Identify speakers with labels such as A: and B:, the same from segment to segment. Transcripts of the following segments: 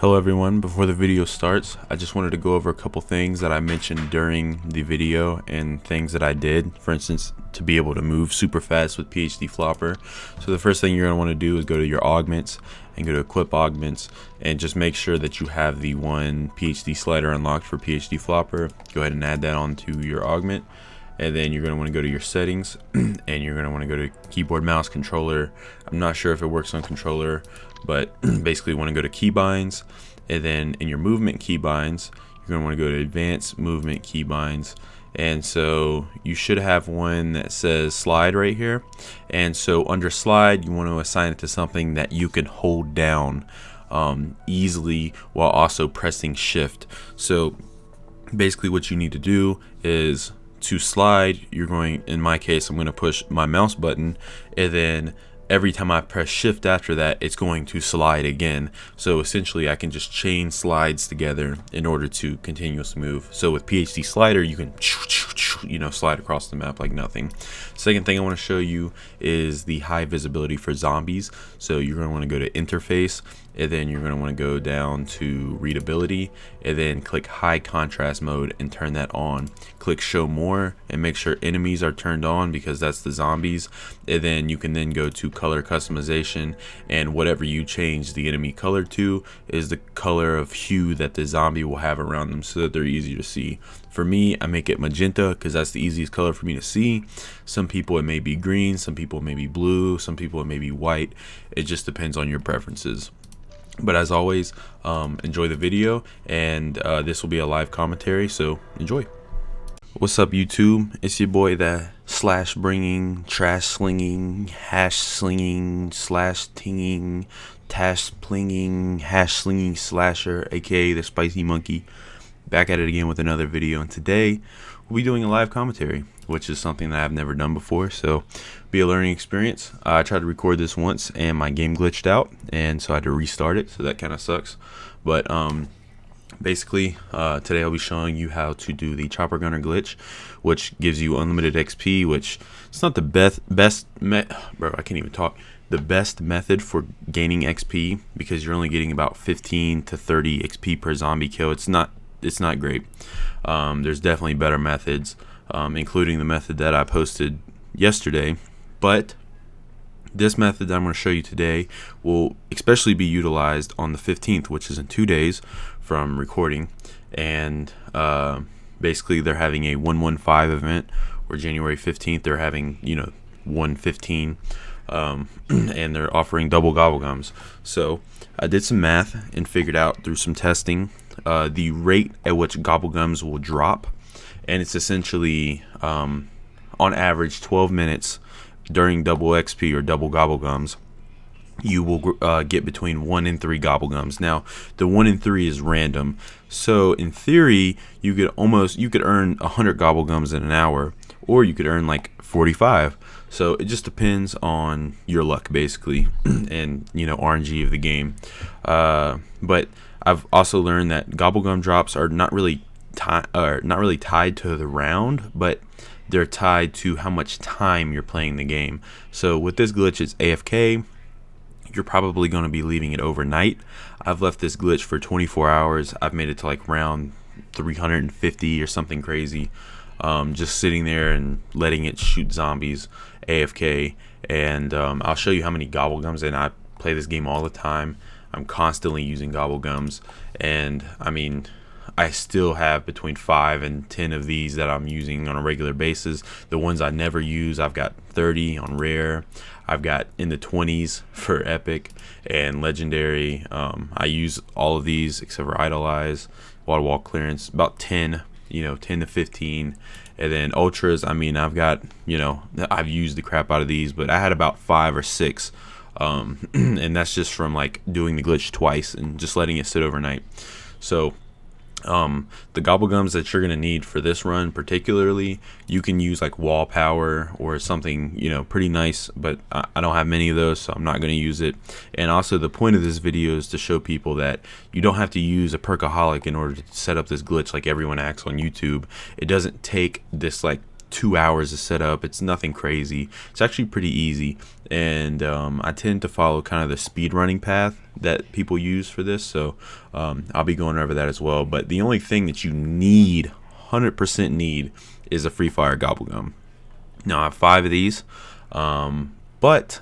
A: Hello everyone, before the video starts, I just wanted to go over a couple things that I mentioned during the video and things that I did. For instance, to be able to move super fast with PhD Flopper. So the first thing you're going to want to do is go to your augments and go to equip augments and just make sure that you have the one PhD slider unlocked for PhD Flopper. Go ahead and add that onto your augment. And then you're going to want to go to your settings and you're going to want to go to keyboard, mouse, controller. I'm not sure if it works on controller, but basically want to go to keybinds, and then in your movement keybinds you're going to want to go to advanced movement keybinds. And so you should have one that says slide right here, and so under slide you want to assign it to something that you can hold down easily while also pressing shift. So basically what you need to do is to slide, you're going, in my case, I'm going to push my mouse button, and then every time I press shift after that, it's going to slide again. So essentially I can just chain slides together in order to continuously move. So with PhD slider, you can slide across the map like nothing. Second thing I want to show you is the high visibility for zombies. So you're going to want to go to interface, and then you're going to want to go down to readability, and then click high contrast mode and turn that on. Click show more and make sure enemies are turned on, because that's the zombies. And then you can then go to color customization, and whatever you change the enemy color to is the color of hue that the zombie will have around them, so that they're easy to see. For me, I make it magenta because that's the easiest color for me to see. Some people it may be green, some people it may be blue, some people it may be white. It just depends on your preferences. But as always, enjoy the video, and this will be a live commentary, so enjoy. What's up YouTube? It's your boy, the slash bringing, trash slinging, hash slinging, slash tinging, tash plinging, hash slinging slasher, aka the spicy monkey, back at it again with another video. And today we'll be doing a live commentary, which is something that I've never done before, so be a learning experience. I tried to record this once and my game glitched out, and so I had to restart it, so that kind of sucks. But basically today I'll be showing you how to do the chopper gunner glitch, which gives you unlimited XP, which it's not the the best method for gaining XP, because you're only getting about 15 to 30 XP per zombie kill. It's not great. There's definitely better methods, including the method that I posted yesterday, but this method that I'm going to show you today will especially be utilized on the 15th, which is in 2 days from recording. And basically they're having a 115 event, or January 15th they're having 115, and they're offering double GobbleGums. So I did some math and figured out through some testing the rate at which GobbleGums will drop, and it's essentially on average 12 minutes during double XP or double GobbleGums. You will get between 1 and 3 GobbleGums. Now the 1 and 3 is random, so in theory you could earn 100 GobbleGums in an hour, or you could earn like 45. So it just depends on your luck basically, and RNG of the game. But I've also learned that GobbleGum drops are not really tied to the round, but they're tied to how much time you're playing the game. So with this glitch, it's AFK. You're probably going to be leaving it overnight. I've left this glitch for 24 hours. I've made it to like round 350 or something crazy, just sitting there and letting it shoot zombies AFK. And I'll show you how many GobbleGums, and I play this game all the time. I'm constantly using GobbleGums, and I mean, I still have between 5 and 10 of these that I'm using on a regular basis. The ones I never use, I've got 30 on rare. I've got in the 20s for epic and legendary. I use all of these except for idolize, water wall clearance, about 10 to 15. And then ultras, I mean, I've got, I've used the crap out of these, but I had about 5 or 6. And that's just from like doing the glitch twice and just letting it sit overnight. So the GobbleGums that you're going to need for this run particularly, you can use like wall power or something pretty nice, but I don't have many of those, so I'm not going to use it. And also the point of this video is to show people that you don't have to use a perkaholic in order to set up this glitch like everyone acts on YouTube. It doesn't take this like 2 hours to set up. It's nothing crazy. It's actually pretty easy, and I tend to follow kind of the speed running path that people use for this, so I'll be going over that as well. But the only thing that you need, 100% need, is a Free Fire Gobblegum. Now I have 5 of these, but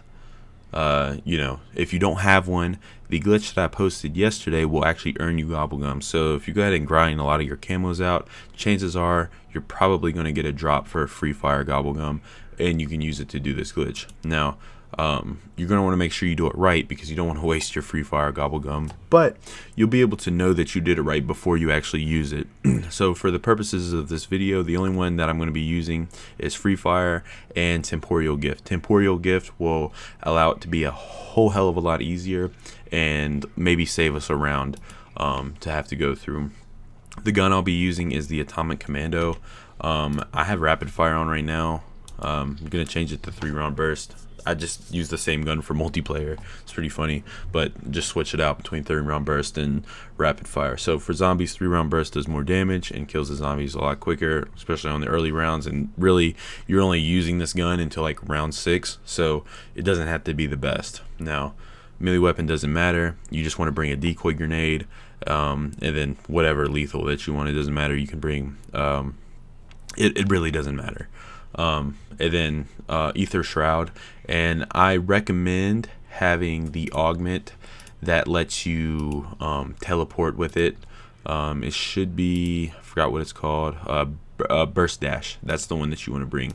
A: you know, if you don't have one, the glitch that I posted yesterday will actually earn you Gobblegum. So if you go ahead and grind a lot of your camos out, chances are you're probably going to get a drop for a Free Fire Gobblegum, and you can use it to do this glitch. Now you're going to want to make sure you do it right, because you don't want to waste your Free Fire Gobblegum, but you'll be able to know that you did it right before you actually use it. So for the purposes of this video, the only one that I'm going to be using is Free Fire and Temporal Gift. Temporal Gift will allow it to be a whole hell of a lot easier and maybe save us a round to have to go through. The gun I'll be using is the Atomic Commando. I have rapid fire on right now. I'm going to change it to 3-round burst. I just use the same gun for multiplayer. It's pretty funny, but just switch it out between 3-round burst and rapid fire. So for zombies, 3-round burst does more damage and kills the zombies a lot quicker, especially on the early rounds. And really, you're only using this gun until like round 6, so it doesn't have to be the best. Now, melee weapon doesn't matter. You just want to bring a decoy grenade, and then whatever lethal that you want. It doesn't matter. You can bring. It really doesn't matter. And then Ether Shroud, and I recommend having the augment that lets you teleport with it. It should be, I forgot what it's called, Burst Dash. That's the one that you want to bring.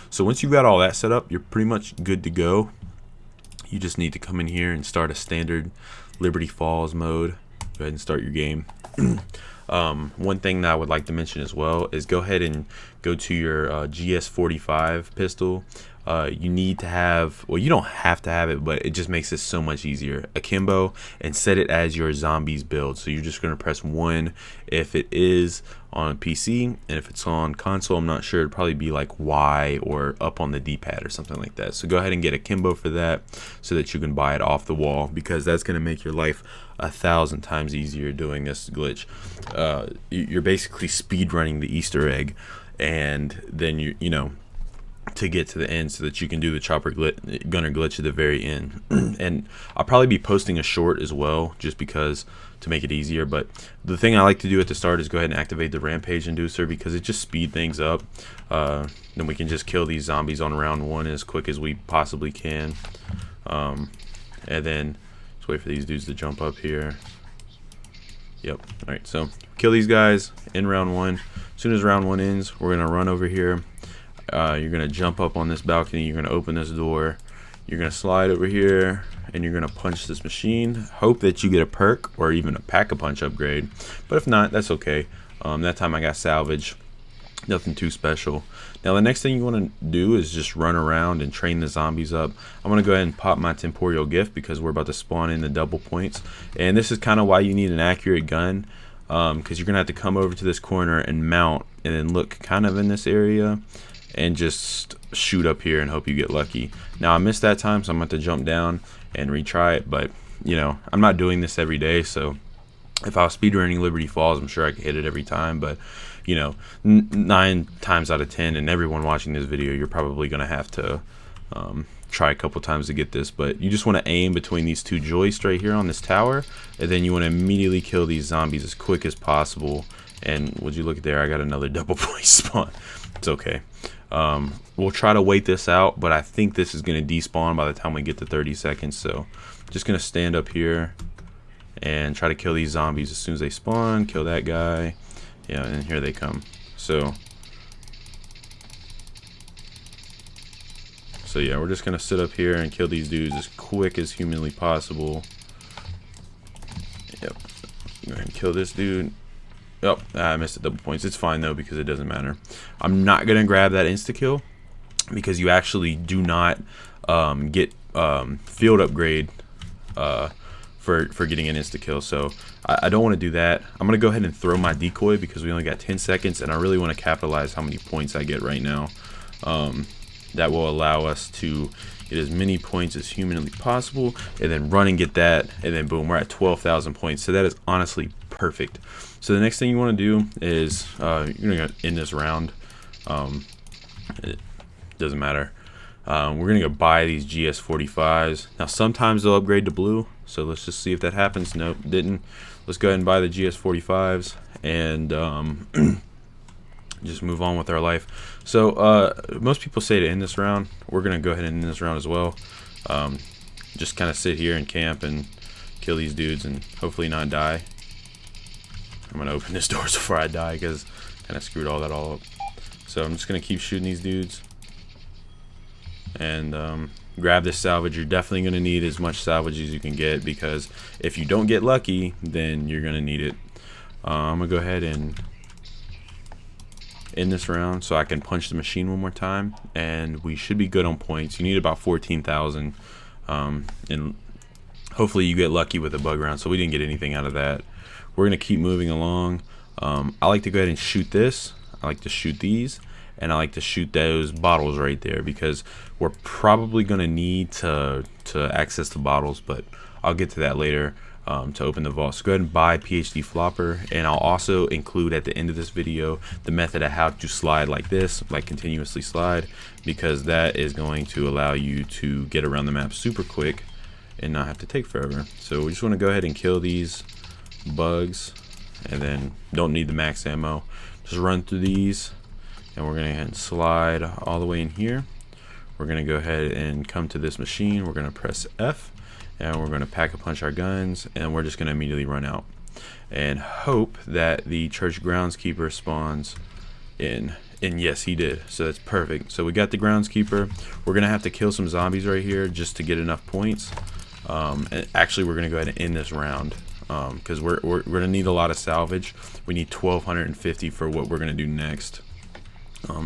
A: So once you've got all that set up, you're pretty much good to go. You just need to come in here and start a standard Liberty Falls mode. Go ahead and start your game. One thing that I would like to mention as well is go ahead and go to your GS45 pistol. You need to have, well, you don't have to have it, but it just makes it so much easier. Akimbo, and set it as your zombies build. So you're just going to press 1 if it is on PC, and if it's on console, I'm not sure, it'd probably be like Y or up on the D-pad or something like that. So go ahead and get Akimbo for that, so that you can buy it off the wall, because that's going to make your life 1,000 times easier doing this glitch. You're basically speed running the Easter egg, and then you know, to get to the end so that you can do the chopper gunner glitch at the very end. And I'll probably be posting a short as well, just because, to make it easier. But the thing I like to do at the start is go ahead and activate the rampage inducer, because it just speed things up. Then we can just kill these zombies on round 1 as quick as we possibly can. And then just wait for these dudes to jump up here. Yep. Alright, so kill these guys in round 1. As soon as round 1 ends, we're gonna run over here. You're gonna jump up on this balcony, you're gonna open this door, you're gonna slide over here, and you're gonna punch this machine. Hope that you get a perk or even a pack-a-punch upgrade, but if not, that's okay. That time I got salvage, nothing too special. Now the next thing you want to do is just run around and train the zombies up. I'm gonna go ahead and pop my temporal gift, because we're about to spawn in the double points, and this is kind of why you need an accurate gun, because you're gonna have to come over to this corner and mount, and then look kind of in this area and just shoot up here and hope you get lucky. Now I missed that time, so I'm going to jump down and retry it, but you know, I'm not doing this every day, so if I was speedrunning Liberty Falls, I'm sure I could hit it every time. But you know, 9 times out of 10, and everyone watching this video, you're probably going to have to try a couple times to get this. But you just want to aim between these 2 joists right here on this tower, and then you want to immediately kill these zombies as quick as possible. And would you look there, I got another double point spawn. It's okay. We'll try to wait this out, but I think this is going to despawn by the time we get to 30 seconds. So just going to stand up here and try to kill these zombies as soon as they spawn. Kill that guy. Yeah, and here they come. So yeah, we're just going to sit up here and kill these dudes as quick as humanly possible. Yep. Go ahead and kill this dude. Oh, I missed the double points. It's fine though, because it doesn't matter. I'm not gonna grab that insta kill, because you actually do not get field upgrade for getting an insta kill. So I don't want to do that. I'm gonna go ahead and throw my decoy, because we only got 10 seconds, and I really want to capitalize how many points I get right now. That will allow us to get as many points as humanly possible, and then run and get that, and then boom, we're at 12,000 points. So that is honestly perfect. So the next thing you want to do is you're gonna end this round It doesn't matter. We're gonna go buy these GS45s. Now sometimes they'll upgrade to blue, so let's just see if that happens. Nope, didn't. Let's go ahead and buy the GS45s and just move on with our life. So most people say to end this round. We're gonna go ahead and end this round as well. Just kind of sit here and camp and kill these dudes and hopefully not die. I'm gonna open this door before I die because kind of screwed all that up. So I'm just gonna keep shooting these dudes and grab this salvage. You're definitely gonna need as much salvage as you can get, because if you don't get lucky, then you're gonna need it. I'm gonna go ahead and end this round so I can punch the machine one more time, and we should be good on points. You need about 14,000, and hopefully you get lucky with a bug round. So we didn't get anything out of that. We're gonna keep moving along. I like to go ahead and shoot this. I like to shoot these, and I like to shoot those bottles right there, because we're probably gonna need to access the bottles, but I'll get to that later. To open the vault. So go ahead and buy PhD Flopper, and I'll also include at the end of this video the method of how to slide like this, like continuously slide, because that is going to allow you to get around the map super quick and not have to take forever. So we just want to go ahead and kill these bugs, and then don't need the max ammo. Just run through these, and we're going to slide all the way in here. We're going to go ahead and come to this machine. We're going to press F, and we're going to pack a punch our guns, and we're just going to immediately run out and hope that the church groundskeeper spawns in. And yes, he did, so that's perfect. So we got the groundskeeper. We're gonna have to kill some zombies right here just to get enough points. And actually we're gonna go ahead and end this round, because we're gonna need a lot of salvage. We need 1250 for what we're gonna do next.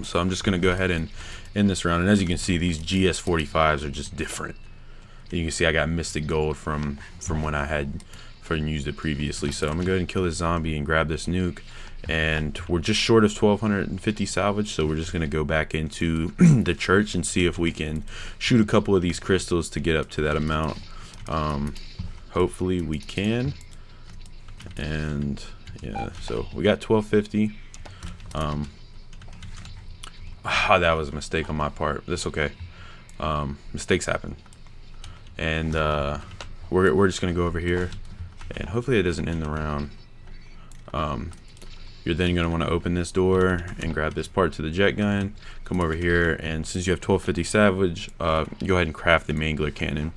A: So I'm just gonna go ahead and end this round, and as you can see, these GS45s are just different. You can see I got mystic gold from when I had used it previously. So I'm gonna go ahead and kill this zombie and grab this nuke, and we're just short of 1250 salvage, so we're just gonna go back into the church and see if we can shoot a couple of these crystals to get up to that amount. Hopefully we can. And yeah, so we got 1250. That was a mistake on my part. That's okay. Mistakes happen. And we're just gonna go over here, and hopefully it doesn't end the round. You're then gonna want to open this door and grab this part to the jet gun. Come over here, and since you have 1250 salvage, go ahead and craft the mangler cannon.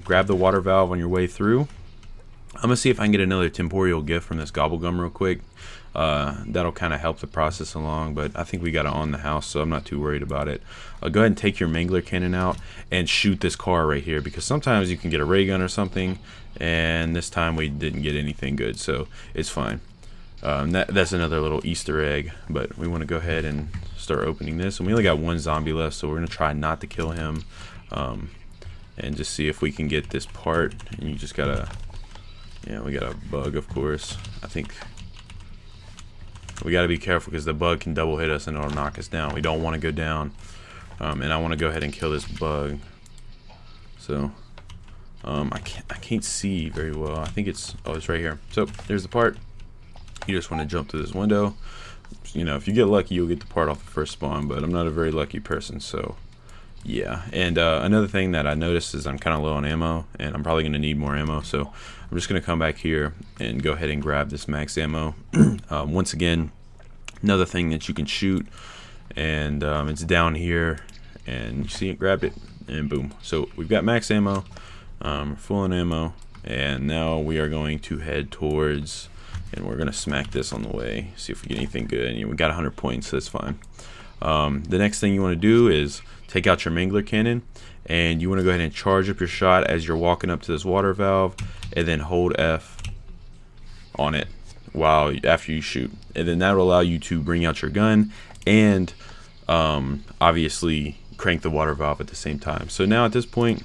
A: Grab the water valve on your way through. I'm gonna see if I can get another temporal gift from this GobbleGum real quick. That'll kind of help the process along, but I think we got it on the house, so I'm not too worried about it. Go ahead and take your mangler cannon out and shoot this car right here, because sometimes you can get a ray gun or something, and this time we didn't get anything good, so it's fine. That's another little Easter egg, but we want to go ahead and start opening this, and we only got one zombie left, so we're gonna try not to kill him, and just see if we can get this part. And you just gotta, yeah, we got a bug, of course. I think we got to be careful, because the bug can double hit us and it'll knock us down. We don't want to go down, and I want to go ahead and kill this bug. So I can't see very well. I think it's right here. So there's the part. You just want to jump through this window. You know, if you get lucky, you'll get the part off the first spawn, but I'm not a very lucky person, so yeah. And another thing that I noticed is I'm kind of low on ammo, and I'm probably going to need more ammo, so I'm just going to come back here and go ahead and grab this max ammo. Once again, another thing that you can shoot, and it's down here, and you see it, grab it, and boom. So we've got max ammo, full on ammo, and now we are going to head towards, and we're going to smack this on the way, see if we get anything good. And we got 100 points, so that's fine. The next thing you want to do is take out your mangler cannon, and you want to go ahead and charge up your shot as you're walking up to this water valve, and then hold F on it after you shoot, and then that will allow you to bring out your gun and obviously crank the water valve at the same time. So now at this point,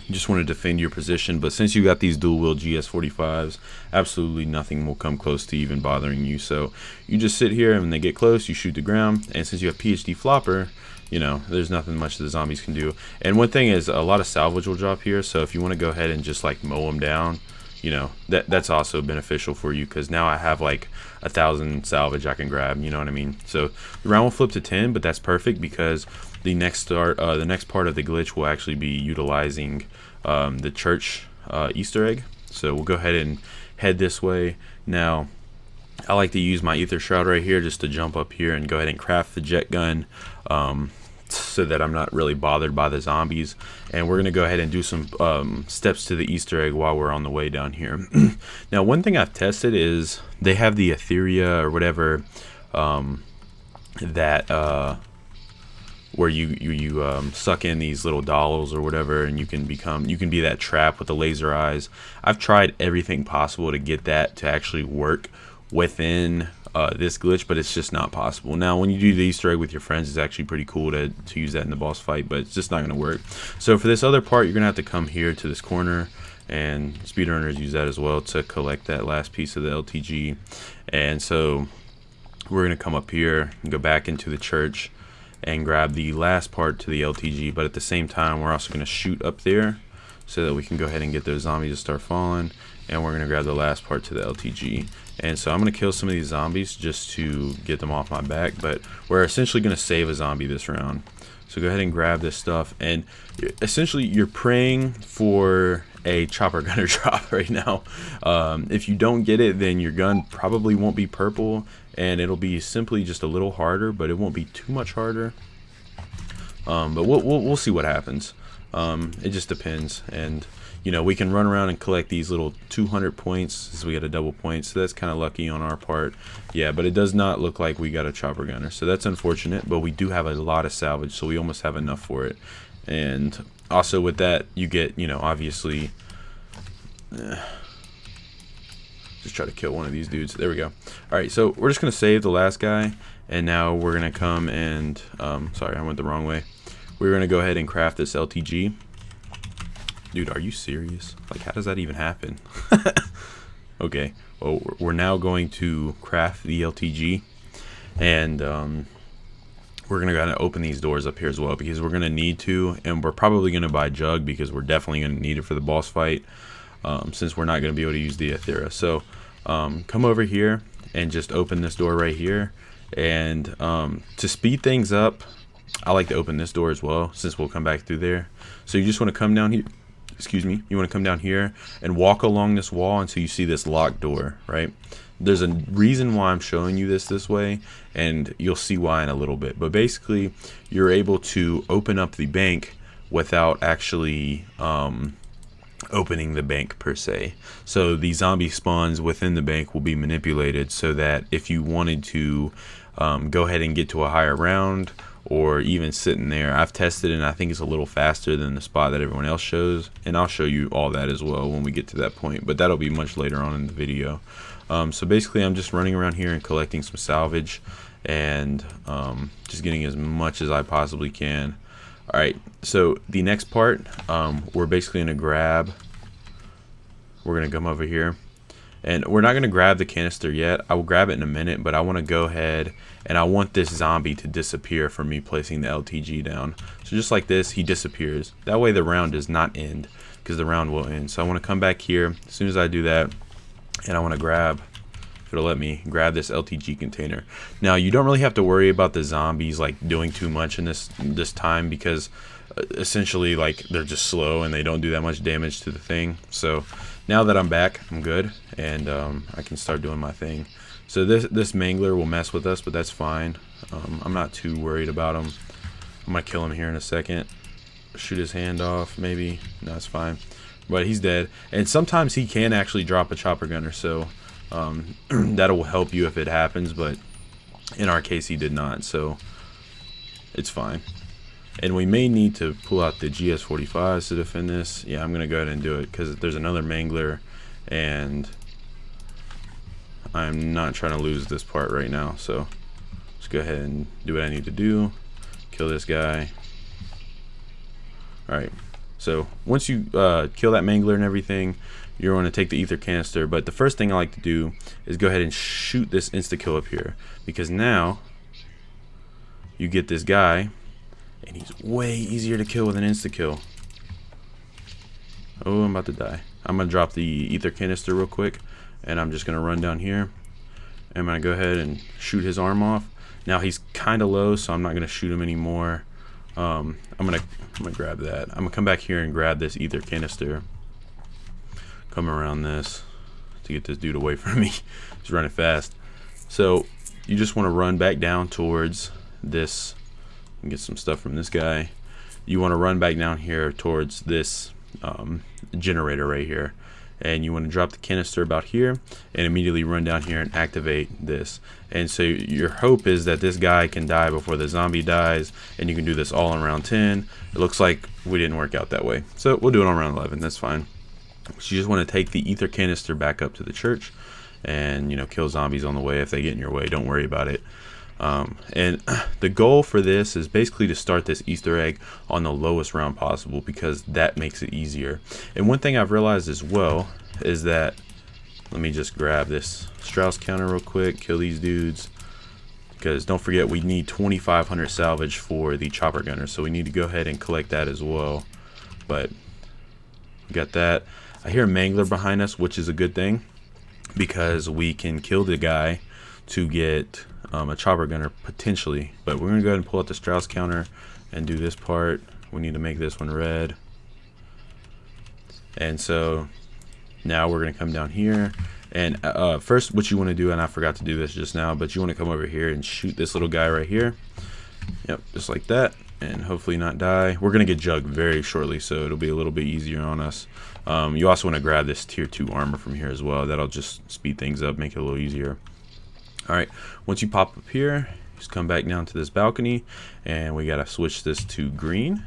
A: you just want to defend your position, but since you got these dual wheel GS45s, absolutely nothing will come close to even bothering you. So you just sit here, and when they get close, you shoot the ground, and since you have PhD Flopper, you know, there's nothing much the zombies can do. And one thing is, a lot of salvage will drop here, so if you want to go ahead and just like mow them down, you know, that's also beneficial for you, because now I have like 1,000 salvage I can grab, you know what I mean? So the round will flip to 10, but that's perfect because the next part of the glitch will actually be utilizing the church Easter egg. So we'll go ahead and head this way. Now I like to use my ether shroud right here just to jump up here and go ahead and craft the jet gun, so that I'm not really bothered by the zombies. And we're gonna go ahead and do some steps to the Easter egg while we're on the way down here. Now one thing I've tested is they have the etheria or whatever, that where you suck in these little dolls or whatever, and you can be that trap with the laser eyes. I've tried everything possible to get that to actually work within this glitch, but it's just not possible. Now when you do the Easter egg with your friends, it's actually pretty cool to use that in the boss fight, but it's just not going to work. So for this other part, you're gonna have to come here to this corner, and speedrunners use that as well to collect that last piece of the LTG. And so we're gonna come up here and go back into the church and grab the last part to the LTG, but at the same time we're also going to shoot up there so that we can go ahead and get those zombies to start falling, and we're going to grab the last part to the LTG. And so I'm going to kill some of these zombies just to get them off my back, but we're essentially going to save a zombie this round. So go ahead and grab this stuff, and essentially you're praying for a chopper gunner drop right now. If you don't get it, then your gun probably won't be purple, and it'll be simply just a little harder, but it won't be too much harder. But we'll see what happens. It just depends. And you know, we can run around and collect these little 200 points as we get a double point, so that's kind of lucky on our part. Yeah, but it does not look like we got a chopper gunner, so that's unfortunate, but we do have a lot of salvage, so we almost have enough for it. And also with that, you get, you know, obviously, just try to kill one of these dudes. There we go. Alright, so we're just gonna save the last guy, and now we're gonna come and sorry, I went the wrong way. We're gonna go ahead and craft this LTG. Dude, are you serious? Like, how does that even happen? Okay, well, we're now going to craft the LTG, and we're gonna go ahead and open these doors up here as well, because we're gonna need to, and we're probably gonna buy Jug because we're definitely gonna need it for the boss fight, since we're not gonna be able to use the Aethera. So come over here and just open this door right here, and to speed things up, I like to open this door as well, since we'll come back through there. So you just want to come down here, excuse me, you want to come down here and walk along this wall until you see this locked door, right? There's a reason why I'm showing you this way, and you'll see why in a little bit. But basically, you're able to open up the bank without actually opening the bank per se. So the zombie spawns within the bank will be manipulated so that if you wanted to go ahead and get to a higher round, or even sitting there, I've tested it and I think it's a little faster than the spot that everyone else shows, and I'll show you all that as well when we get to that point, but that'll be much later on in the video. So basically I'm just running around here and collecting some salvage, and just getting as much as I possibly can. Alright, so the next part, we're basically going to grab, we're going to come over here, and we're not going to grab the canister yet. I will grab it in a minute, but I want to go ahead and I want this zombie to disappear from me placing the LTG down. So just like this, he disappears. That way the round does not end, because the round will end. So I want to come back here as soon as I do that, and I want to grab, if it'll let me, grab this LTG container. Now you don't really have to worry about the zombies like doing too much in this time, because essentially like they're just slow and they don't do that much damage to the thing. So now that I'm back, I'm good, and I can start doing my thing. So this mangler will mess with us, but that's fine. I'm not too worried about him. I'm gonna kill him here in a second. Shoot his hand off, maybe. No, it's fine. But he's dead. And sometimes he can actually drop a chopper gunner, so that will help you if it happens. But in our case, he did not, so it's fine. And we may need to pull out the GS45s to defend this. Yeah, I'm gonna go ahead and do it, because there's another mangler, and I'm not trying to lose this part right now. So let's go ahead and do what I need to do. Kill this guy. Alright, so once you kill that mangler and everything, you're going to take the ether canister. But the first thing I like to do is go ahead and shoot this insta-kill up here, because now you get this guy, and he's way easier to kill with an insta-kill. Oh, I'm about to die. I'm gonna drop the ether canister real quick, and I'm just gonna run down here. I'm gonna go ahead and shoot his arm off. Now he's kind of low, so I'm not gonna shoot him anymore. I'm gonna grab that. I'm gonna come back here and grab this ether canister. Come around this to get this dude away from me. He's running fast. So you just want to run back down towards this and get some stuff from this guy. You want to run back down here towards this generator right here, and you want to drop the canister about here and immediately run down here and activate this. And so your hope is that this guy can die before the zombie dies, and you can do this all in round 10. It looks like we didn't work out that way, so we'll do it on round 11. That's fine. So you just want to take the ether canister back up to the church and, you know, kill zombies on the way if they get in your way. Don't worry about it. And the goal for this is basically to start this Easter egg on the lowest round possible, because that makes it easier. And one thing I've realized as well is that, let me just grab this Strauss counter real quick, kill these dudes, because don't forget we need 2,500 salvage for the chopper gunner, so we need to go ahead and collect that as well. But we got that. I hear a mangler behind us, which is a good thing, because we can kill the guy to get a chopper gunner potentially. But we're gonna go ahead and pull out the Strauss counter and do this part. We need to make this one red. And so now we're gonna come down here, and first what you want to do, and I forgot to do this just now, but you want to come over here and shoot this little guy right here. Yep, just like that, and hopefully not die. We're gonna get jugged very shortly, so it'll be a little bit easier on us. You also want to grab this tier 2 armor from here as well. That'll just speed things up, make it a little easier. Alright, once you pop up here, just come back down to this balcony, and we gotta switch this to green.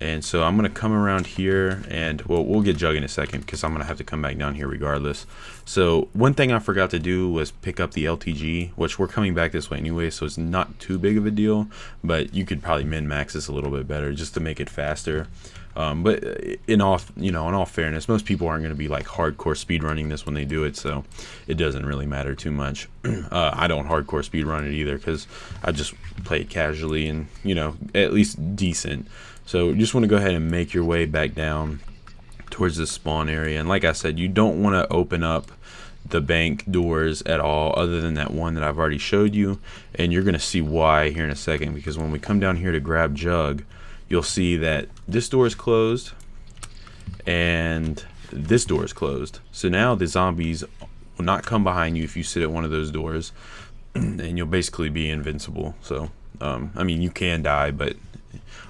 A: And so I'm gonna come around here, and well, we'll get Jug in a second because I'm gonna have to come back down here regardless. So one thing I forgot to do was pick up the LTG, which we're coming back this way anyway, so it's not too big of a deal, but you could probably min-max this a little bit better just to make it faster. But in all fairness, most people aren't going to be like hardcore speedrunning this when they do it, so it doesn't really matter too much. I don't hardcore speedrun it either because I just play it casually and, you know, at least decent. So you just want to go ahead and make your way back down towards the spawn area. And like I said, you don't want to open up the bank doors at all, other than that one that I've already showed you, and you're going to see why here in a second, because when we come down here to grab Jug, you'll see that this door is closed and this door is closed. So now the zombies will not come behind you if you sit at one of those doors, and you'll basically be invincible. So I mean, you can die, but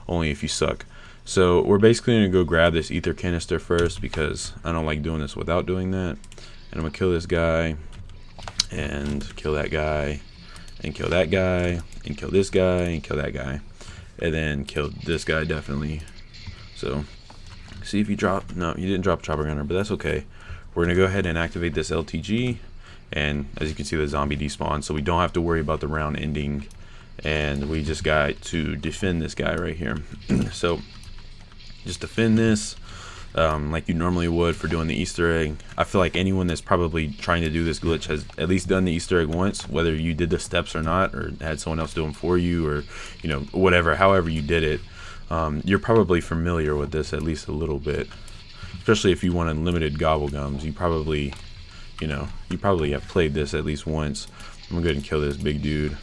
A: only if you suck. So we're basically going to go grab this ether canister first, because I don't like doing this without doing that. And I'm going to kill this guy and kill that guy and kill that guy and kill this guy and kill that guy. And then killed this guy definitely. So see if you drop. No, you didn't drop a chopper gunner, but that's okay. We're gonna go ahead and activate this LTG, and as you can see, the zombie despawned, so we don't have to worry about the round ending, and we just got to defend this guy right here. So just defend this like you normally would for doing the Easter egg. I feel like anyone that's probably trying to do this glitch has at least done the Easter egg once, whether you did the steps or not, or had someone else do them for you, or, you know, whatever, however you did it. You're probably familiar with this at least a little bit, especially if you want unlimited GobbleGums. You probably have played this at least once. I'm gonna go ahead and kill this big dude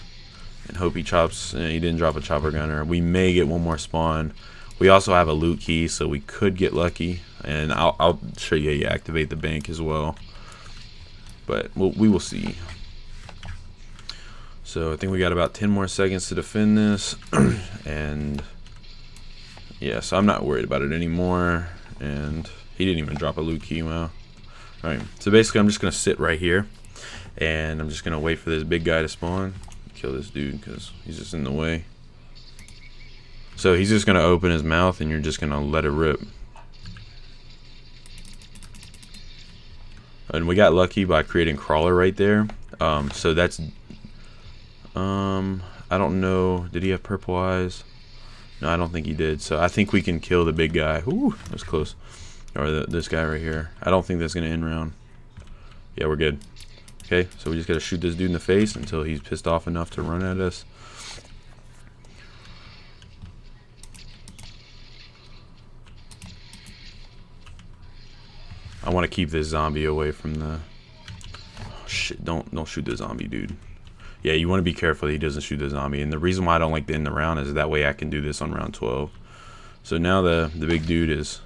A: and hope he chops. He didn't drop a chopper gunner. We may get one more spawn. We also have a loot key, so we could get lucky, and I'll show you how you activate the bank as well, but we will see. So I think we got about 10 more seconds to defend this, and yeah, so I'm not worried about it anymore, and he didn't even drop a loot key. Wow. Alright, so basically I'm just going to sit right here, and I'm just going to wait for this big guy to spawn, kill this dude because he's just in the way. So he's just going to open his mouth, and you're just going to let it rip. And we got lucky by creating crawler right there. So that's I don't know, did he have purple eyes? No, I don't think he did. So I think we can kill the big guy. Ooh, that was close. Or this guy right here. I don't think that's going to end round. Yeah, we're good. Okay, so we just got to shoot this dude in the face until he's pissed off enough to run at us. I want to keep this zombie away from the... Oh, shit, don't shoot the zombie, dude. Yeah, you want to be careful that he doesn't shoot the zombie. And the reason why I don't like to end the round is that way I can do this on round 12. So now the big dude is...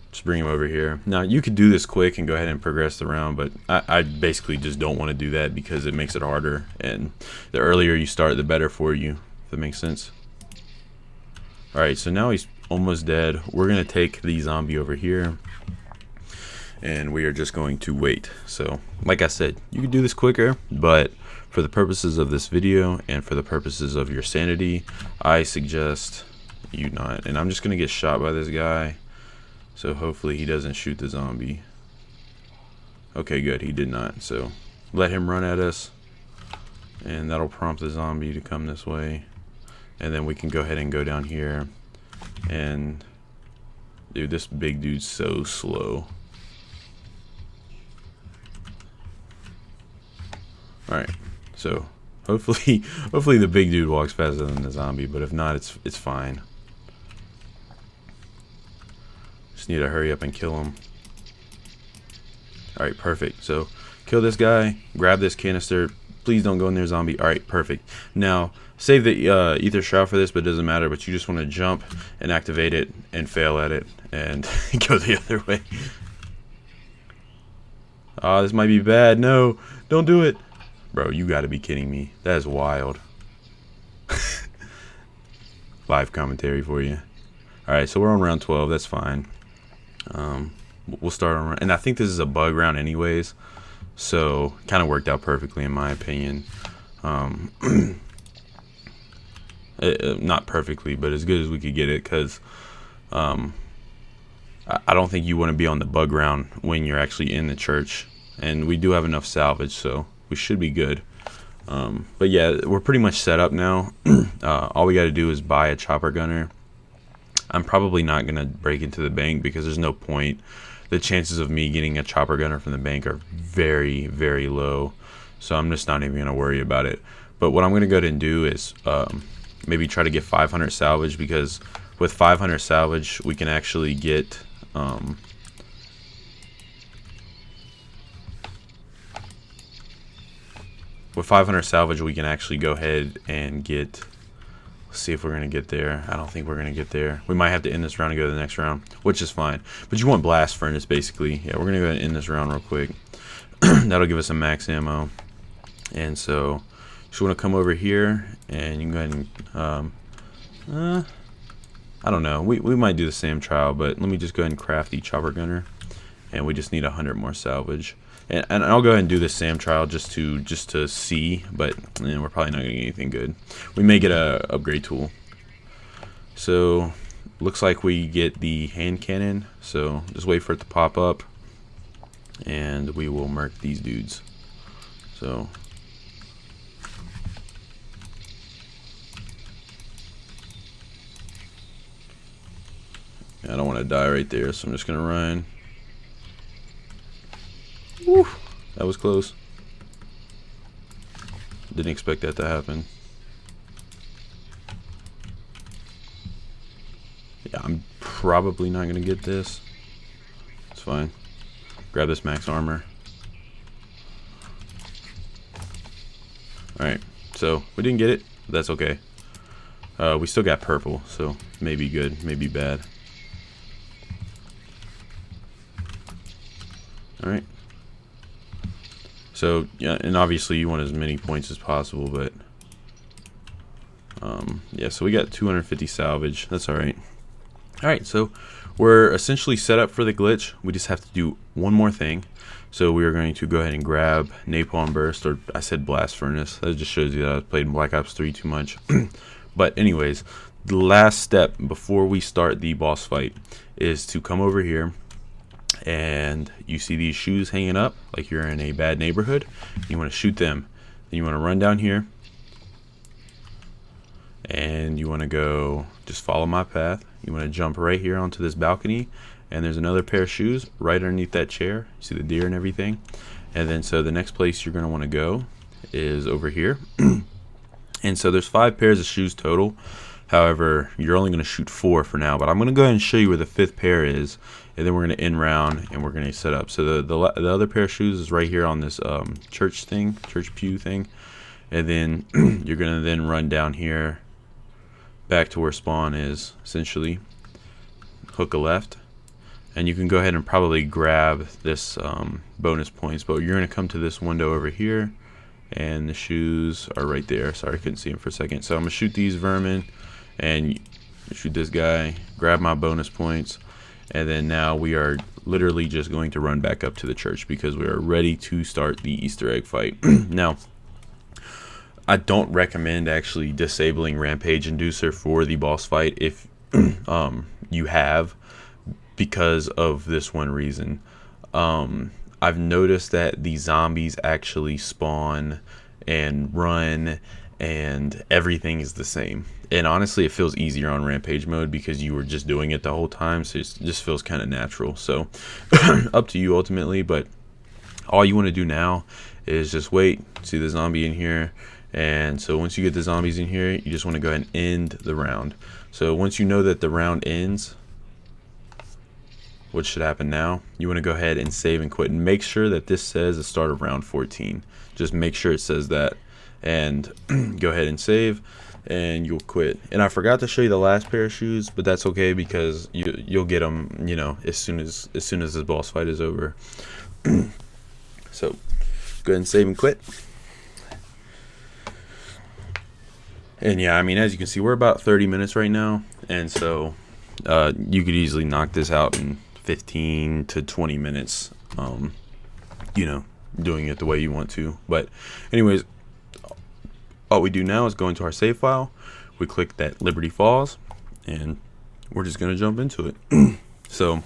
A: Just bring him over here. Now, you could do this quick and go ahead and progress the round, but I basically just don't want to do that because it makes it harder. And the earlier you start, the better for you, if that makes sense. Alright, so now he's almost dead. We're going to take the zombie over here. And we are just going to wait. So, like I said, you could do this quicker, but for the purposes of this video and for the purposes of your sanity, I suggest you not. And I'm just going to get shot by this guy. So hopefully he doesn't shoot the zombie. Okay, good, he did not. So let him run at us, and that'll prompt the zombie to come this way. And then we can go ahead and go down here. And dude, this big dude's so slow. Alright, so hopefully the big dude walks faster than the zombie, but if not, it's fine. Just need to hurry up and kill him. Alright, perfect. So kill this guy, grab this canister. Please don't go in there, zombie. Alright, perfect. Now save the ether shroud for this, but it doesn't matter. But you just want to jump and activate it and fail at it and go the other way. Oh, this might be bad. No, don't do it. Bro, you gotta be kidding me. That is wild. Live commentary for you. Alright, so we're on round 12. That's fine. We'll start on, and I think this is a bug round anyways, so kind of worked out perfectly in my opinion. Not perfectly, but as good as we could get it, because I don't think you want to be on the bug round when you're actually in the church, and we do have enough salvage, so we should be good. But yeah, we're pretty much set up now. All we got to do is buy a chopper gunner. I'm probably not going to break into the bank because there's no point. The chances of me getting a chopper gunner from the bank are very, very low. So I'm just not even going to worry about it. But what I'm going to go ahead and do is maybe try to get 500 salvage, because with 500 salvage, we can actually get... with 500 salvage, we can actually go ahead and get... See if we're going to get there. I don't think we're going to get there. We might have to end this round and go to the next round, which is fine. But you want blast furnace, basically. Yeah, we're going to go ahead and end this round real quick. That'll give us some max ammo. And so, just want to come over here, and you can go ahead and... I don't know. We might do the same trial, but let me just go ahead and craft the chopper gunner. And we just need 100 more salvage. And I'll go ahead and do this SAM trial just to see, but we're probably not going to get anything good. We may get a upgrade tool. So looks like we get the hand cannon. So just wait for it to pop up, and we will murk these dudes. So I don't want to die right there, so I'm just going to run. Woo, that was close. Didn't expect that to happen. Yeah, I'm probably not gonna get this. It's fine. Grab this max armor. Alright, so we didn't get it, but that's okay. We still got purple, so maybe good, maybe bad. Alright. So, yeah, and obviously you want as many points as possible, but yeah, so we got 250 salvage. That's alright. Alright, so we're essentially set up for the glitch. We just have to do one more thing. So we are going to go ahead and grab Napalm Burst, or I said Blast Furnace. That just shows you that I played Black Ops 3 too much. But anyways, the last step before we start the boss fight is to come over here. And you see these shoes hanging up like you're in a bad neighborhood. You want to shoot them. Then you want to run down here, and you want to go just follow my path. You want to jump right here onto this balcony, and there's another pair of shoes right underneath that chair. You see the deer and everything. And then so the next place you're going to want to go is over here. And so there's 5 pairs of shoes total. However, you're only going to shoot 4 for now, but I'm going to go ahead and show you where the 5th pair is, and then we're going to end round and we're going to set up. So the other pair of shoes is right here on this church pew thing, and then you're going to then run down here back to where spawn is, essentially hook a left, and you can go ahead and probably grab this bonus points, but you're going to come to this window over here, and the shoes are right there. Sorry, I couldn't see them for a second. So I'm going to shoot these vermin and shoot this guy, grab my bonus points, and then now we are literally just going to run back up to the church because we are ready to start the Easter egg fight. Now, I don't recommend actually disabling Rampage Inducer for the boss fight if you have, because of this one reason. I've noticed that the zombies actually spawn and run and everything is the same, and honestly it feels easier on rampage mode because you were just doing it the whole time, so it just feels kind of natural. So up to you ultimately, but all you want to do now is just wait, see the zombie in here, and so once you get the zombies in here, you just want to go ahead and end the round. So once you know that the round ends, what should happen now, you want to go ahead and save and quit, and make sure that this says the start of round 14. Just make sure it says that, and go ahead and save, and you'll quit. And I forgot to show you the last pair of shoes, but that's okay because you'll get them, you know, as soon as this boss fight is over. So go ahead and save and quit. And yeah, I mean, as you can see, we're about 30 minutes right now, and so you could easily knock this out in 15 to 20 minutes, you know, doing it the way you want to. But anyways, all we do now is go into our save file, we click that Liberty Falls, and we're just going to jump into it. So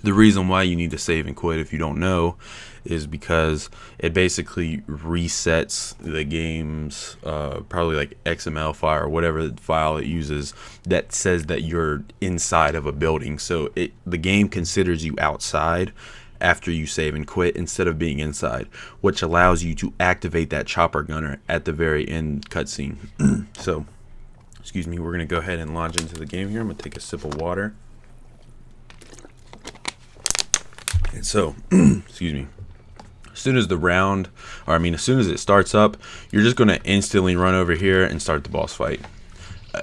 A: the reason why you need to save and quit, if you don't know, is because it basically resets the game's probably like XML file or whatever file it uses that says that you're inside of a building. So the game considers you outside after you save and quit instead of being inside, which allows you to activate that chopper gunner at the very end cutscene. So, excuse me, we're going to go ahead and launch into the game here. I'm going to take a sip of water. And so, excuse me, as soon as the round, or I mean, as soon as it starts up, you're just going to instantly run over here and start the boss fight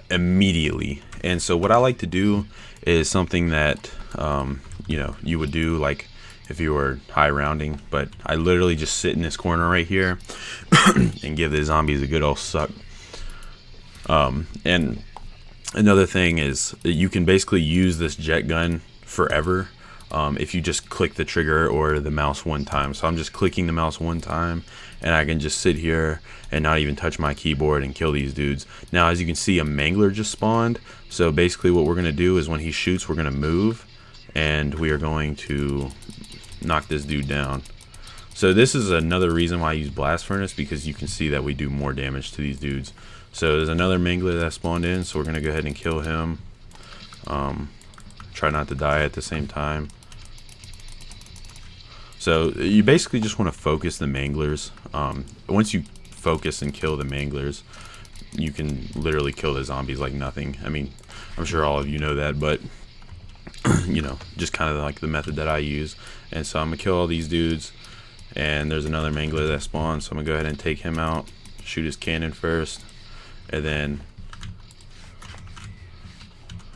A: immediately. And so what I like to do is something that, you know, you would do like if you were high rounding, but I literally just sit in this corner right here and give the zombies a good old suck. And another thing is that you can basically use this jet gun forever if you just click the trigger or the mouse one time. So I'm just clicking the mouse one time, and I can just sit here and not even touch my keyboard and kill these dudes. Now, as you can see, a mangler just spawned. So basically what we're going to do is when he shoots, we're going to move, and we are going to knock this dude down. So this is another reason why I use blast furnace, because you can see that we do more damage to these dudes. So there's another mangler that spawned in, so we're going to go ahead and kill him. Try not to die at the same time. So you basically just want to focus the manglers. Once you focus and kill the manglers, you can literally kill the zombies like nothing. I mean, I'm sure all of you know that, but you know, just kind of like the method that I use. And so I'm gonna kill all these dudes, and there's another mangler that spawns, so I'm gonna go ahead and take him out, shoot his cannon first, and then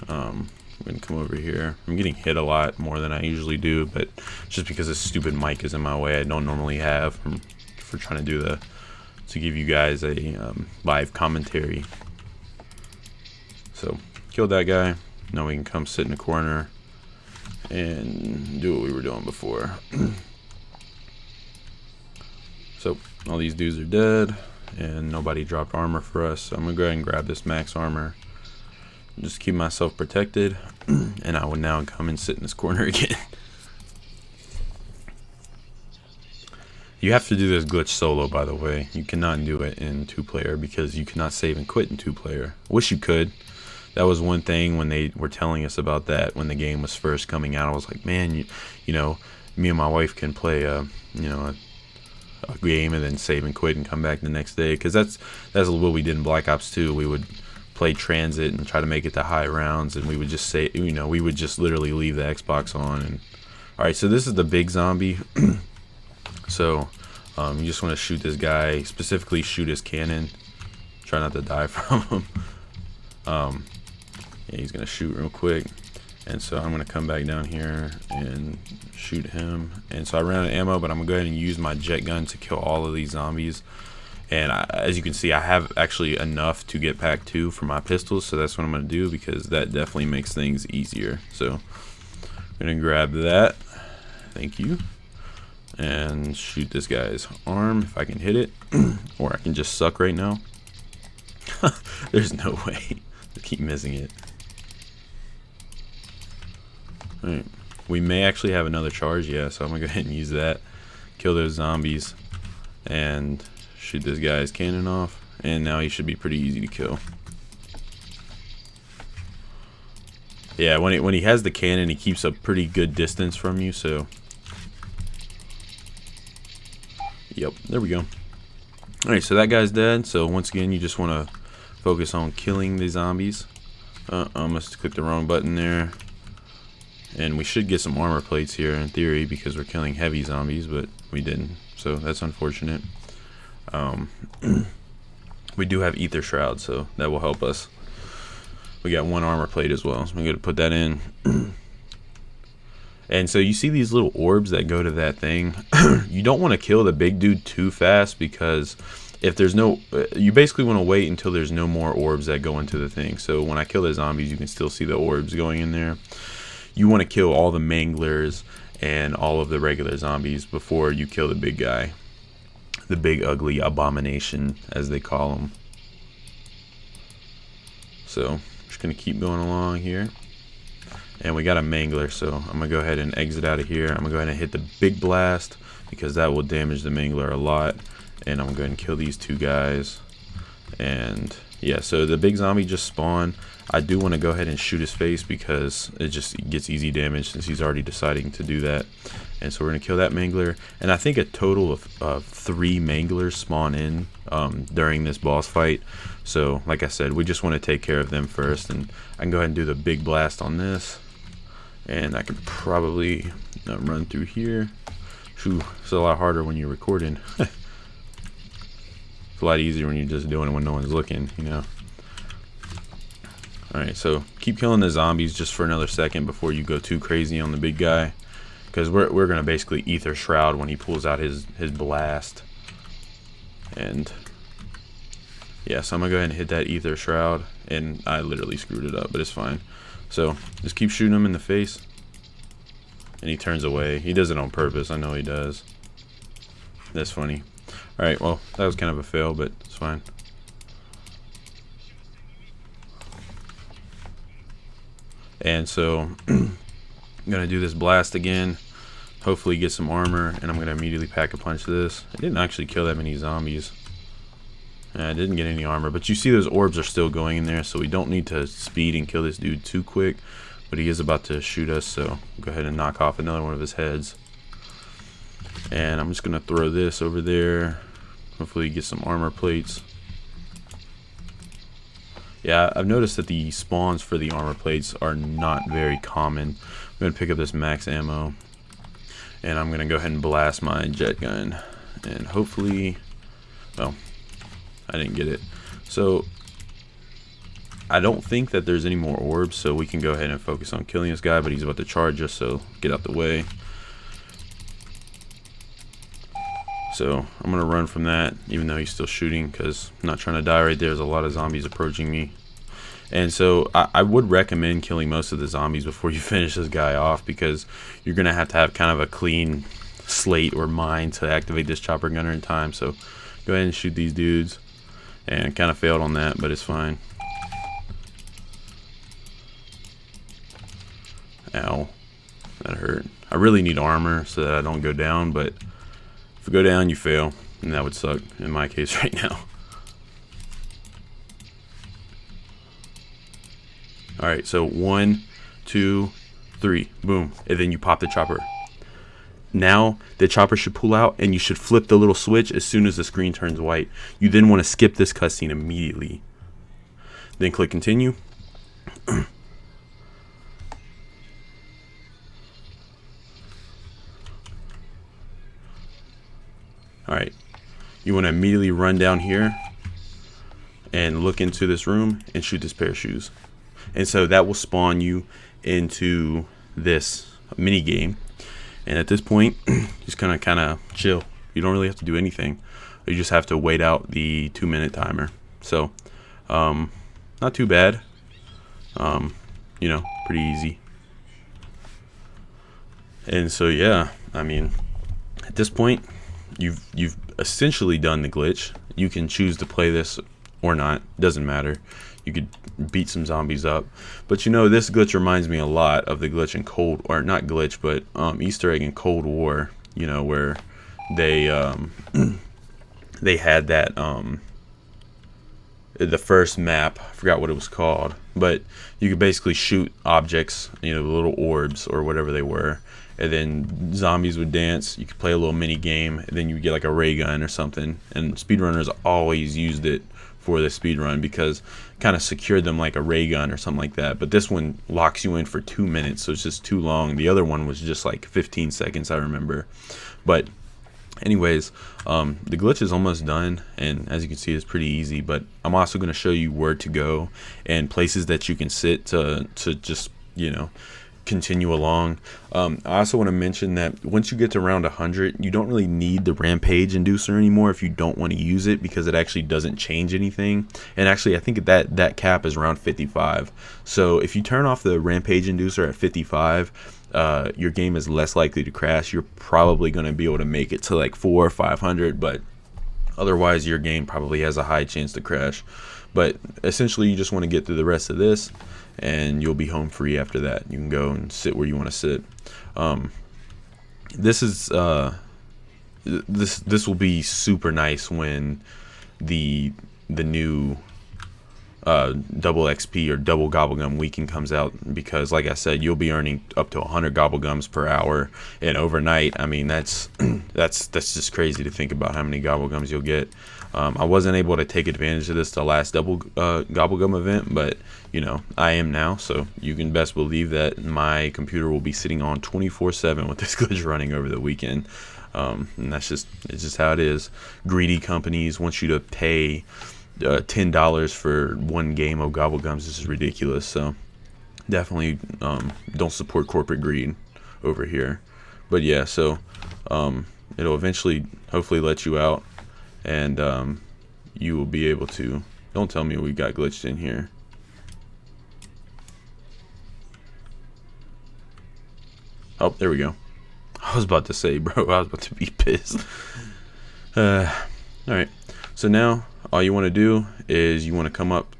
A: I'm gonna come over here. I'm getting hit a lot more than I usually do, but just because this stupid mic is in my way, I don't normally have for trying to do to give you guys a live commentary. So killed that guy. Now we can come sit in the corner and do what we were doing before. So all these dudes are dead, and nobody dropped armor for us, so I'm gonna go ahead and grab this max armor, just keep myself protected, and I will now come and sit in this corner again. You have to do this glitch solo, by the way. You cannot do it in 2-player because you cannot save and quit in 2-player. Wish you could. That was one thing when they were telling us about that when the game was first coming out. I was like, man, you know, me and my wife can play a game and then save and quit and come back the next day, because that's what we did in Black Ops 2. We would play transit and try to make it to high rounds, and we would just say, you know, we would just literally leave the Xbox on. And all right, so this is the big zombie. So you just want to shoot this guy, specifically shoot his cannon. Try not to die from him. Yeah, he's gonna shoot real quick, and so I'm gonna come back down here and shoot him. And so I ran out of ammo, but I'm gonna go ahead and use my jet gun to kill all of these zombies. And as you can see, I have actually enough to get pack 2 for my pistols, so that's what I'm gonna do, because that definitely makes things easier. So I'm gonna grab that, thank you, and shoot this guy's arm if I can hit it. Or I can just suck right now. There's no way. I keep missing it. Alright, we may actually have another charge, yeah, so I'm gonna go ahead and use that, kill those zombies, and shoot this guy's cannon off, and now he should be pretty easy to kill. Yeah, when he has the cannon, he keeps a pretty good distance from you, so yep, there we go. Alright, so that guy's dead. So once again, you just want to focus on killing the zombies. I almost clicked the wrong button there. And we should get some armor plates here in theory, because we're killing heavy zombies, but we didn't, so that's unfortunate. We do have ether shroud, so that will help us. We got 1 armor plate as well, so I'm going to put that in. And so you see these little orbs that go to that thing. You don't want to kill the big dude too fast, because if there's no, you basically want to wait until there's no more orbs that go into the thing. So when I kill the zombies, you can still see the orbs going in there. You want to kill all the manglers and all of the regular zombies before you kill the big guy, the big ugly abomination, as they call him. So I'm just gonna keep going along here. And we got a mangler, so I'm gonna go ahead and exit out of here. I'm gonna go ahead and hit the big blast, because that will damage the mangler a lot. And I'm gonna go ahead and kill these 2 guys. And yeah, so the big zombie just spawned. I do want to go ahead and shoot his face, because it just gets easy damage since he's already deciding to do that. And so we're gonna kill that mangler. And I think a total of 3 manglers spawn in during this boss fight. So like I said, we just want to take care of them first. And I can go ahead and do the big blast on this. And I could probably run through here. Whew, it's a lot harder when you're recording. It's a lot easier when you're just doing it when no one's looking, you know. Alright, so keep killing the zombies just for another second before you go too crazy on the big guy. Because we're going to basically ether shroud when he pulls out his blast. And yeah, so I'm going to go ahead and hit that ether shroud. And I literally screwed it up, but it's fine. So just keep shooting him in the face. And he turns away. He does it on purpose. I know he does. That's funny. Alright, well, that was kind of a fail, but it's fine. And so I'm going to do this blast again. Hopefully get some armor, and I'm going to immediately pack a punch to this. I didn't actually kill that many zombies. I didn't get any armor, but you see those orbs are still going in there, so we don't need to speed and kill this dude too quick. But he is about to shoot us, so go ahead and knock off another one of his heads. And I'm just going to throw this over there. Hopefully get some armor plates. Yeah, I've noticed that the spawns for the armor plates are not very common. I'm going to pick up this max ammo. And I'm going to go ahead and blast my jet gun. And hopefully... well, I didn't get it. So I don't think that there's any more orbs, so we can go ahead and focus on killing this guy, but he's about to charge us, so get out the way. So I'm going to run from that, even though he's still shooting, because I'm not trying to die right there. There's a lot of zombies approaching me. And so I would recommend killing most of the zombies before you finish this guy off, because you're going to have kind of a clean slate or mind to activate this chopper gunner in time. So go ahead and shoot these dudes. And kind of failed on that, but it's fine. Ow. That hurt. I really need armor so that I don't go down, but if you go down, you fail. And that would suck in my case right now. Alright, so 1, 2, 3. Boom. And then you pop the chopper. Now the chopper should pull out, and you should flip the little switch as soon as the screen turns white. You then want to skip this cutscene immediately. then click continue. Alright, you want to immediately run down here and look into this room and shoot this pair of shoes. And so that will spawn you into this mini game. And at this point, just kind of chill. You don't really have to do anything. You just have to wait out the 2-minute timer. So, not too bad. You know, pretty easy. And so yeah, I mean, at this point, you've essentially done the glitch. You can choose to play this or not. Doesn't matter. You could beat some zombies up. But you know, this glitch reminds me a lot of the glitch in Cold, or not glitch, but Easter egg in Cold War. You know, where they they had that the first map, I forgot what it was called, but you could basically shoot objects, you know, the little orbs or whatever they were, and then zombies would dance. You could play a little mini game, and then you would get like a ray gun or something. And speedrunners always used it for the speed run because kind of secured them like a ray gun or something like that. But this one locks you in for 2 minutes, so it's just too long. The other one was just like 15 seconds, I remember. But anyways, the glitch is almost done, and as you can see, it's pretty easy. But I'm also going to show you where to go and places that you can sit to just, you know, continue along. I also want to mention that once you get to round 100, you don't really need the rampage inducer anymore if you don't want to use it, because it actually doesn't change anything. And actually, I think that cap is around 55. So if you turn off the rampage inducer at 55, your game is less likely to crash. You're probably going to be able to make it to like 400 or 500, but otherwise your game probably has a high chance to crash. But essentially, you just want to get through the rest of this, and you'll be home free after that. You can go and sit where you want to sit. This is this will be super nice when the new double XP or double GobbleGum weekend comes out, because like I said, you'll be earning up to 100 GobbleGums per hour, and overnight, I mean, that's just crazy to think about how many GobbleGums you'll get. I wasn't able to take advantage of this the last double GobbleGum event, but you know, I am now, so you can best believe that my computer will be sitting on 24/7 with this glitch running over the weekend. And it's just how it is. Greedy companies want you to pay $10 for one game of GobbleGums. This is ridiculous. So definitely don't support corporate greed over here. But yeah, so it'll eventually hopefully let you out, and you will be able to. Don't tell me we got glitched in here. Oh, there we go. I was about to say, bro, I was about to be pissed. Alright, so now all you want to do is you want to come up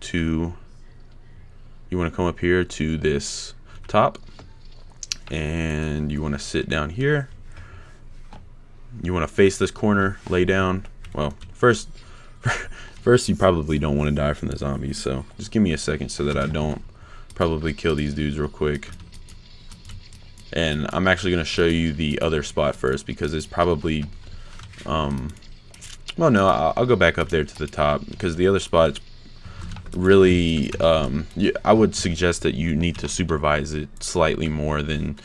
A: here to this top, and you want to sit down here. You want to face this corner, lay down. Well, first you probably don't want to die from the zombies, so just give me a second so that I don't probably kill these dudes real quick. And I'm actually going to show you the other spot first, because it's probably well, no, I'll go back up there to the top, because the other spot is really I would suggest that you need to supervise it slightly more than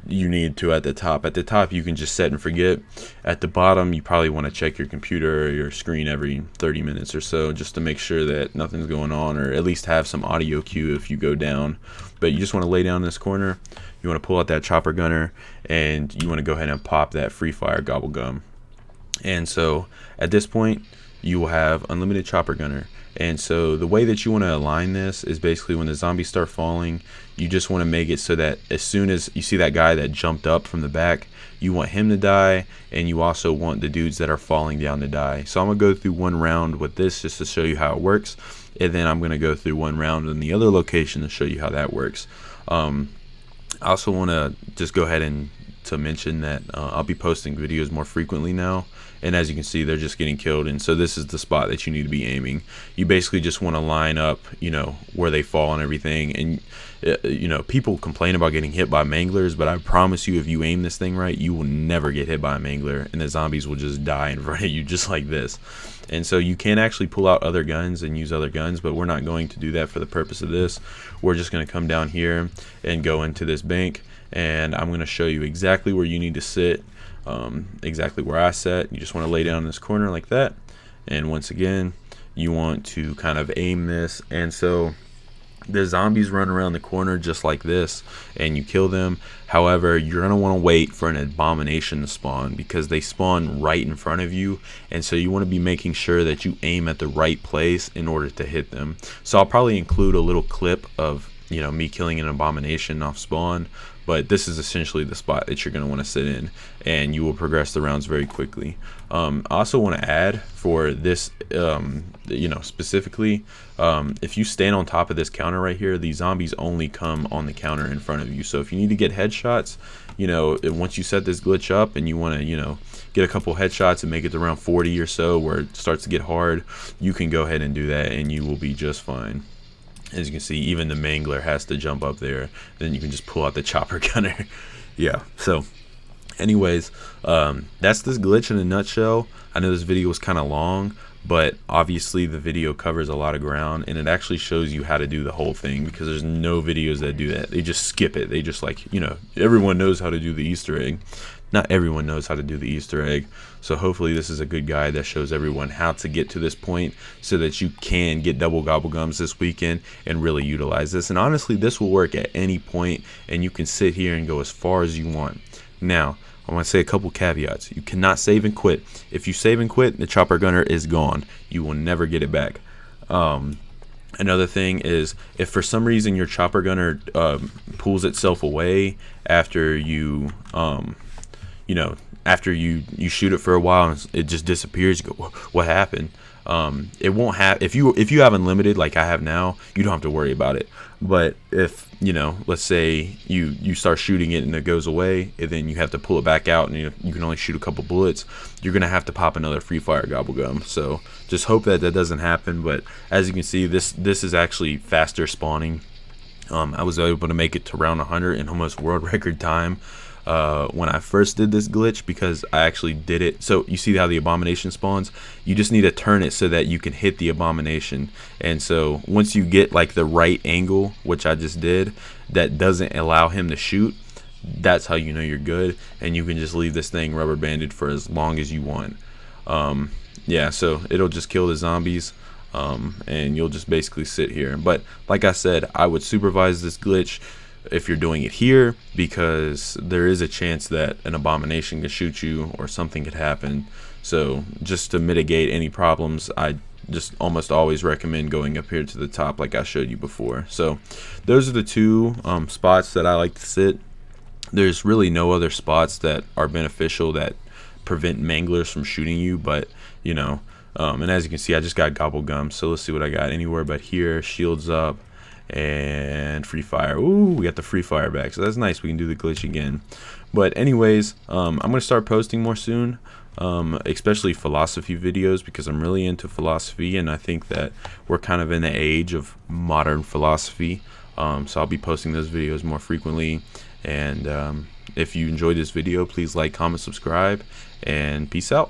A: you need to at the top. At the top, you can just set and forget. At the bottom, you probably want to check your computer or your screen every 30 minutes or so, just to make sure that nothing's going on, or at least have some audio cue if you go down. But you just want to lay down in this corner. You want to pull out that chopper gunner, and you want to go ahead and pop that free fire GobbleGum. And so at this point, you will have unlimited chopper gunner. And so the way that you want to align this is basically when the zombies start falling, you just want to make it so that as soon as you see that guy that jumped up from the back, you want him to die, and you also want the dudes that are falling down to die. So I'm going to go through one round with this just to show you how it works, and then I'm going to go through one round in the other location to show you how that works. I also want to just go ahead and to mention that I'll be posting videos more frequently now, and as you can see, they're just getting killed. And so this is the spot that you need to be aiming. You basically just want to line up, you know, where they fall and everything. And you know, people complain about getting hit by manglers, but I promise you, if you aim this thing right, you will never get hit by a mangler, and the zombies will just die in front of you just like this. And so you can actually pull out other guns and use other guns, but we're not going to do that for the purpose of this. We're just going to come down here and go into this bank, and I'm going to show you exactly where you need to sit, exactly where I sat. You just want to lay down in this corner like that, and once again, you want to kind of aim this. And so the zombies run around the corner just like this, and you kill them. However, you're going to want to wait for an abomination to spawn, because they spawn right in front of you, and so you want to be making sure that you aim at the right place in order to hit them. So I'll probably include a little clip of, you know, me killing an abomination off spawn, but this is essentially the spot that you're going to want to sit in, and you will progress the rounds very quickly. I also want to add for this, you know, specifically, if you stand on top of this counter right here, these zombies only come on the counter in front of you. So if you need to get headshots, you know, once you set this glitch up and you want to, you know, get a couple headshots and make it to round 40 or so where it starts to get hard, you can go ahead and do that, and you will be just fine. As you can see, even the mangler has to jump up there. Then you can just pull out the chopper gunner. Yeah, so anyways, that's this glitch in a nutshell. I know this video was kind of long, but obviously the video covers a lot of ground, and it actually shows you how to do the whole thing, because there's no videos that do that. They just skip it. They just, like, you know, everyone knows how to do the Easter egg. Not everyone knows how to do the Easter egg, so hopefully this is a good guide that shows everyone how to get to this point so that you can get double GobbleGums this weekend and really utilize this. And honestly, this will work at any point, and you can sit here and go as far as you want. Now, I want to say a couple caveats. You cannot save and quit. If you save and quit, the chopper gunner is gone. You will never get it back. Another thing is, if for some reason your chopper gunner pulls itself away after you you know, after you shoot it for a while and it just disappears, you go, what happened? It won't have, if you have unlimited like I have now, you don't have to worry about it. But if, you know, let's say you start shooting it and it goes away, and then you have to pull it back out, and you can only shoot a couple bullets, you're gonna have to pop another free fire GobbleGum. So just hope that that doesn't happen. But as you can see, this is actually faster spawning. I was able to make it to round 100 in almost world record time when I first did this glitch, because I actually did it. So you see how the abomination spawns? You just need to turn it so that you can hit the abomination. And so once you get like the right angle, which I just did, that doesn't allow him to shoot, that's how you know you're good, and you can just leave this thing rubber banded for as long as you want. Yeah, so it'll just kill the zombies. And you'll just basically sit here. But like I said, I would supervise this glitch if you're doing it here, because there is a chance that an abomination could shoot you or something could happen. So just to mitigate any problems, I just almost always recommend going up here to the top like I showed you before. So those are the two spots that I like to sit. There's really no other spots that are beneficial that prevent manglers from shooting you, but you know, and as you can see, I just got GobbleGums, so let's see what I got. Anywhere but here, shields up, and free fire. Ooh, we got the free fire back, so that's nice. We can do the glitch again. But anyways, I'm gonna start posting more soon, especially philosophy videos, because I'm really into philosophy, and I think that we're kind of in the age of modern philosophy. So I'll be posting those videos more frequently. And if you enjoyed this video, please like, comment, subscribe, and peace out.